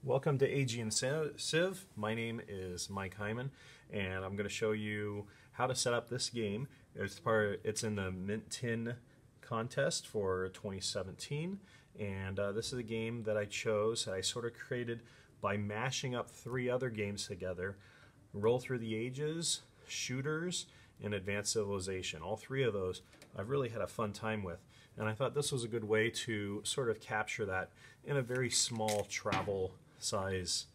Welcome to Aegean Civ. My name is Mike Hyman, and I'm going to show you how to set up this game. It's in the Mint 10 contest for 2017, and this is a game that I chose that I sort of created by mashing up three other games together: Roll Through the Ages, Shooters, and Advanced Civilization. All three of those I've really had a fun time with, and I thought this was a good way to sort of capture that in a very small travel size,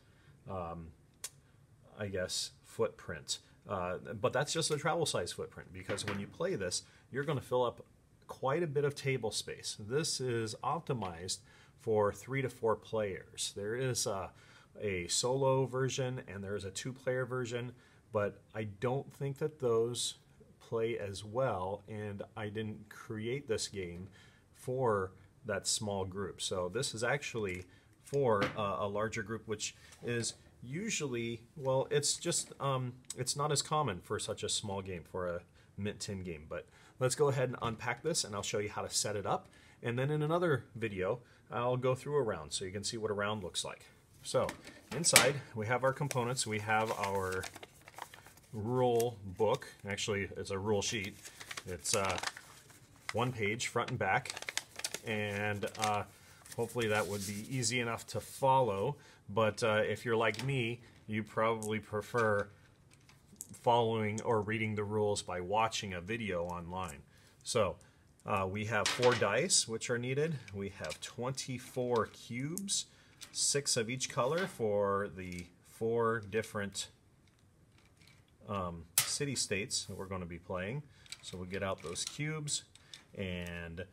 I guess, footprint. But that's just a travel size footprint, because when you play this, you're going to fill up quite a bit of table space. This is optimized for 3 to 4 players. There is a solo version and there is a 2-player version, but I don't think that those play as well, and I didn't create this game for that small group. So this is actually for a larger group, which is usually, well, it's just it's not as common for such a small game, for a Mint 10 game. But let's go ahead and unpack this, and I'll show you how to set it up, and then in another video I'll go through a round so you can see what a round looks like. So inside we have our components. We have our rule book. Actually, it's a rule sheet. It's 1 page, front and back, and hopefully that would be easy enough to follow. But if you're like me, you probably prefer following or reading the rules by watching a video online. So we have 4 dice which are needed. We have 24 cubes, 6 of each color for the 4 different city-states that we're going to be playing. So we'll get out those cubes, and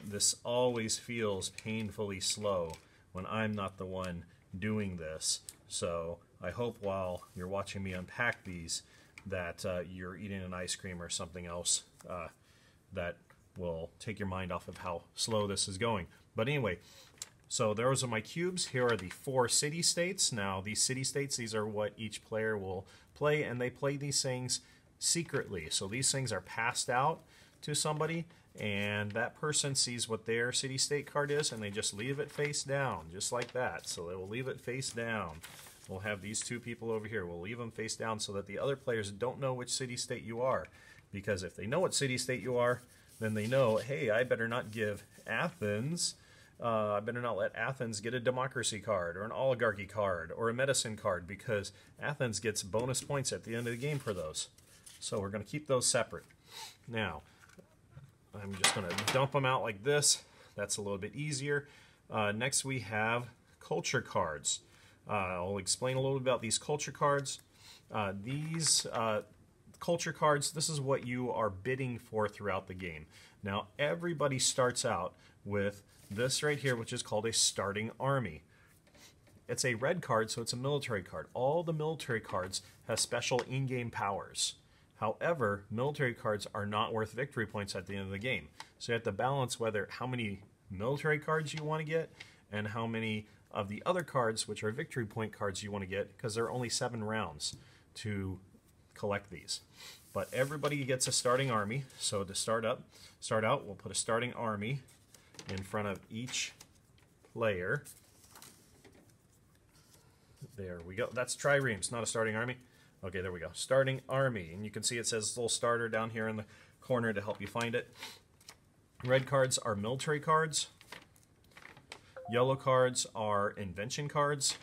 this always feels painfully slow when I'm not the one doing this. So I hope while you're watching me unpack these that you're eating an ice cream or something else that will take your mind off of how slow this is going. But anyway, so those are my cubes. Here are the 4 city-states. Now these city-states, these are what each player will play, and they play these things secretly. So these things are passed out to somebody, and that person sees what their city-state card is, and they just leave it face down, just like that. So they will leave it face down. We'll have these 2 people over here. We'll leave them face down so that the other players don't know which city-state you are. Because if they know what city-state you are, then they know, hey, I better not give Athens, I better not let Athens get a democracy card or an oligarchy card or a medicine card, because Athens gets bonus points at the end of the game for those. So we're going to keep those separate. Now, I'm just going to dump them out like this. That's a little bit easier. Next we have culture cards. I'll explain a little bit about these culture cards. These culture cards, this is what you are bidding for throughout the game. Now everybody starts out with this right here, which is called a starting army. It's a red card, so it's a military card. All the military cards have special in-game powers. However, military cards are not worth victory points at the end of the game. So you have to balance how many military cards you want to get and how many of the other cards, which are victory point cards, you want to get, because there are only 7 rounds to collect these. But everybody gets a starting army. So to start out, we'll put a starting army in front of each player. There we go. That's triremes, not a starting army. Okay, there we go. Starting army. And you can see it says little starter down here in the corner to help you find it. Red cards are military cards. Yellow cards are invention cards,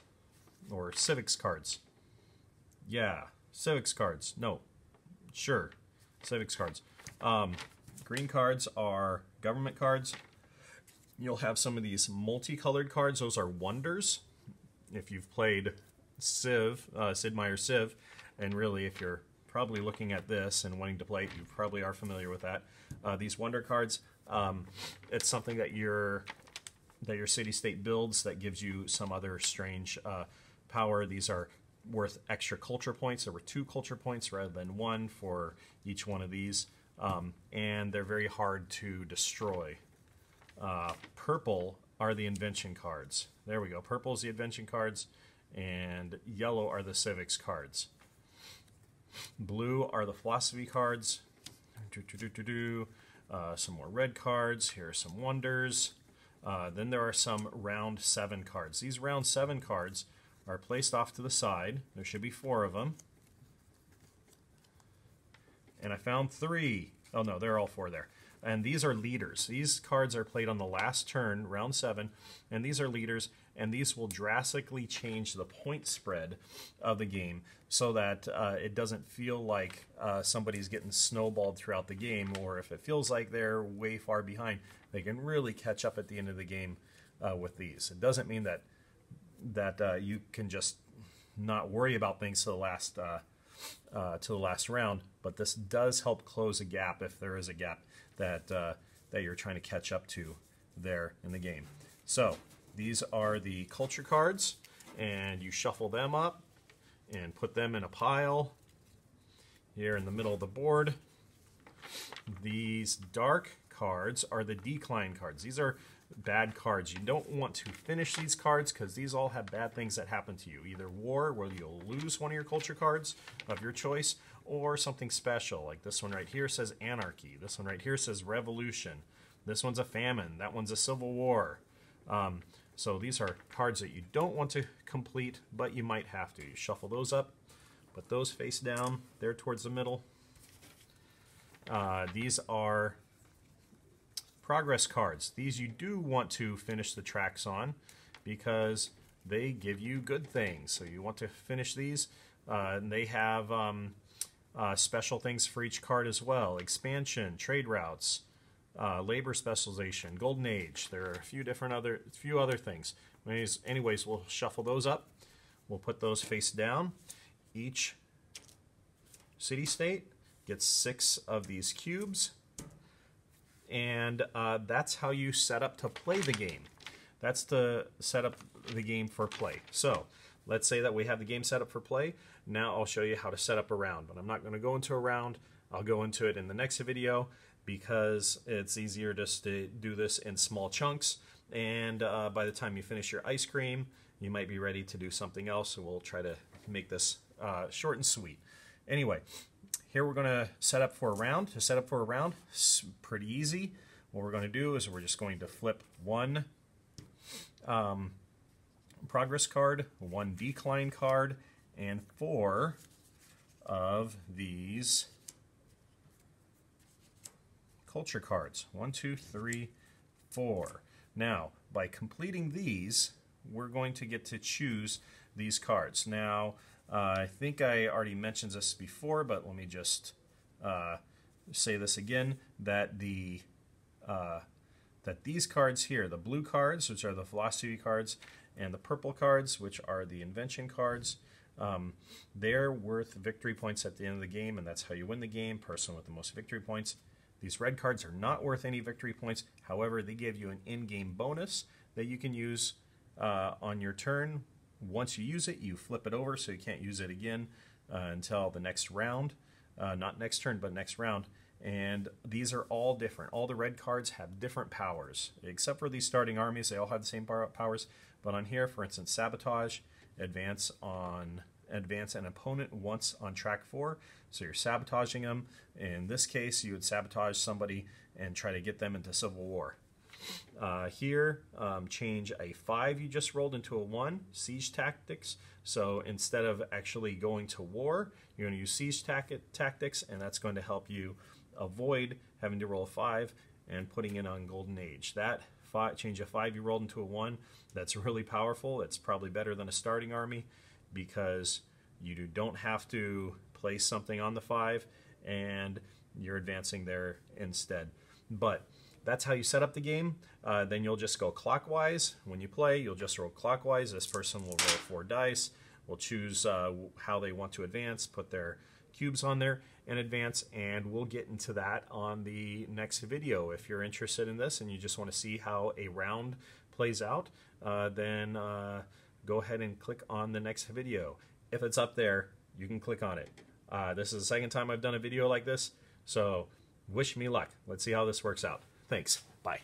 or civics cards. Yeah, civics cards. No, sure, civics cards. Green cards are government cards. You'll have some of these multicolored cards. Those are wonders. If you've played Civ, Sid Meier's Civ, and really if you're probably looking at this and wanting to play it, you probably are familiar with that. These wonder cards, it's something that your city-state builds that gives you some other strange power. These are worth extra culture points. There were 2 culture points rather than 1 for each one of these, and they're very hard to destroy. Purple are the invention cards. There we go. Purple is the invention cards, and yellow are the civics cards. Blue are the philosophy cards. Some more red cards. Here are some wonders. Then there are some round 7 cards. These round 7 cards are placed off to the side. There should be 4 of them. And I found 3. Oh no, they're all 4 there. And these are leaders. These cards are played on the last turn, round 7, and these are leaders, and these will drastically change the point spread of the game so that it doesn't feel like somebody's getting snowballed throughout the game, or if it feels like they're way far behind, they can really catch up at the end of the game with these. It doesn't mean that you can just not worry about things to the last round, but this does help close a gap if there is a gap that you're trying to catch up to there in the game. So these are the culture cards, and you shuffle them up and put them in a pile here in the middle of the board. These dark cards are the decline cards. These are bad cards. You don't want to finish these cards because these all have bad things that happen to you. Either war, where you'll lose one of your culture cards of your choice, or something special, like this one right here says anarchy. This one right here says revolution. This one's a famine. That one's a civil war. So these are cards that you don't want to complete, but you might have to. You shuffle those up, put those face down, there towards the middle. These are progress cards. These you do want to finish the tracks on because they give you good things. So you want to finish these. And they have special things for each card as well. Expansion, trade routes, labor specialization, golden age. There are a few other things. Anyways, we'll shuffle those up. We'll put those face down. Each city-state gets 6 of these cubes. And that's how you set up to play the game. That's to set up the game for play. So let's say that we have the game set up for play. Now I'll show you how to set up a round, but I'm not going to go into a round. I'll go into it in the next video because it's easier just to do this in small chunks. And by the time you finish your ice cream, you might be ready to do something else. So we'll try to make this short and sweet. Anyway, here we're going to set up for a round. To set up for a round, it's pretty easy. What we're going to do is we're just going to flip 1 progress card, 1 decline card, and 4 of these culture cards. 1, 2, 3, 4. Now, by completing these, we're going to get to choose these cards. Now, I think I already mentioned this before, but let me just say this again, that these cards here, the blue cards, which are the philosophy cards, and the purple cards, which are the invention cards, they're worth victory points at the end of the game, and that's how you win the game, person with the most victory points. These red cards are not worth any victory points. However, they give you an in-game bonus that you can use on your turn. Once you use it, you flip it over, so you can't use it again until the next round. Not next turn, but next round. And these are all different. All the red cards have different powers. Except for these starting armies, they all have the same powers. But on here, for instance, sabotage, advance an opponent once on track 4. So you're sabotaging them. In this case, you would sabotage somebody and try to get them into civil war. Here, change a 5 you just rolled into a 1, siege tactics. So instead of actually going to war, you're going to use siege tactics, and that's going to help you avoid having to roll a 5 and putting it on golden age. That change a 5 you rolled into a 1, that's really powerful. It's probably better than a starting army because you don't have to place something on the 5 and you're advancing there instead. But that's how you set up the game. Then you'll just go clockwise. When you play, you'll just roll clockwise. This person will roll 4 dice. We'll choose how they want to advance, put their cubes on there, and advance. And we'll get into that on the next video. If you're interested in this and you just want to see how a round plays out, then go ahead and click on the next video. If it's up there, you can click on it. This is the second time I've done a video like this, so wish me luck. Let's see how this works out. Thanks. Bye.